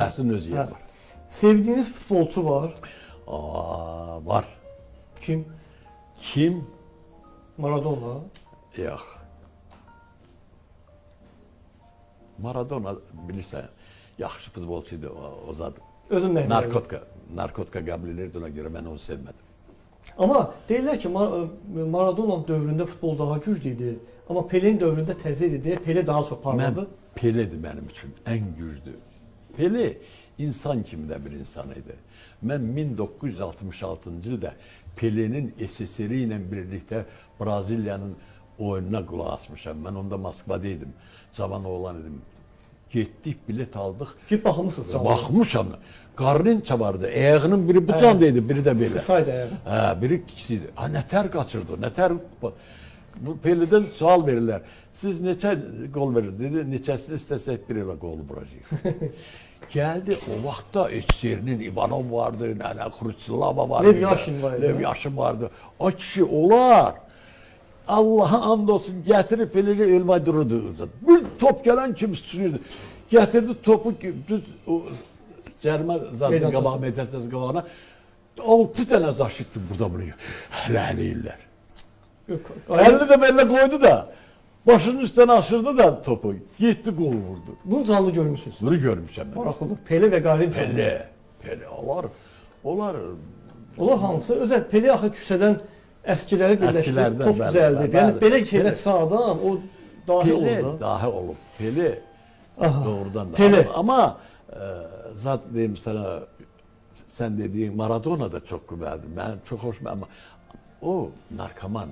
Dersin özü var. Sevdiğiniz futbolcu var. Var. Kim? Kim? Maradona. Yok. Maradona bilirsən, yaxşı futbolçuydu o zat. Özün nə? Narkotika qəbul edirdi, ona görə mən onu sevmədim. Amma deyirlər ki, Maradona dövründə futbol daha güclü idi. Amma Pele'nin dövründə təzə idi deyə Pele daha çox parladı. Pele'dir mənim üçün ən güclü. Pele insan kimi də bir insan idi. Mən 1966-cı ildə Pele'nin SSR ilə birlikdə Braziliyanın oyununa qulaq asmışam. Mən onda Moskvada idim. Cavan oğlan idim. Getdik, bilet aldıq. Ki baxmısınız canlı. Baxmışam. Qarınça vardı. Ayağının biri bu candaydı, biri də belə. Qısaydı ayağı. Hə, biri ikisiydi. Nətər qaçırdı, nətər... Bu Pele'dən sual verirlər. Siz neçə gol verir? Dedi, neçəsini istəsək bir evə gol vuracaq. Geldi o vaxtda SSR'nin İvanov vardı, Xruçlava vardı. Lev Yaşin vardı. Lev Yaşin vardı. O kişi olar. Allah'a and olsun getirip Pele'yi elma dururdu. Bir top gelen kim sürüyordu. Getirdi topu düz o cərmə zaten qabağına, metrəsiz qabağına 6 dənə zaşitdi burada buraya. Hələ deyirlər. 50 de benimle koydu da başının üstüne aşırdı da topu. Gitti gol vurdu. Bunu canlı görmüşsünüz. Bunu görmüşəm ben. Maraqlıdır. Pele ve Qarinça. Pele, onlar hansı? Özəl Pele axı küçədən əskiləri birləşdirib Əskilərdən, top bəli, düzəldi. bəli, Yəni belə şeylə Pele. çıxan adam o dahi olur Pele da. dahi olub. Pele doğrudan da. Pele. Ama zaten diyeyim sana sen dediğin Maradona da çok güzeldi. Ben çok hoşuma ama o narkoman.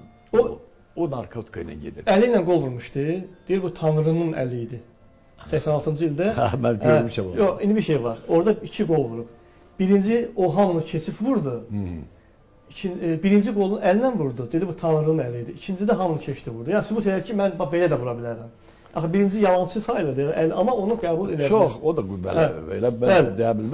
O narkotika ilə gedir. Əli ilə qol vurmuşdu. Deyir bu Tanrının əli idi. 86-cı ildə. Mən görmüşəm onu. Yox, indi bir şey var. Orada 2 qol vurub. Birinci o hamını keçib vurdu. Birinci qolunu əlinlə vurdu. Dedi bu Tanrının əli idi. İkinci də hamını keçdi vurdu. Yəni sübut edir ki, mən belə də vura bilərəm. Axı birinci yalançı sayılır, amma onu qəbul edə bilər. Çox, o da belə, belə deyə bilmər.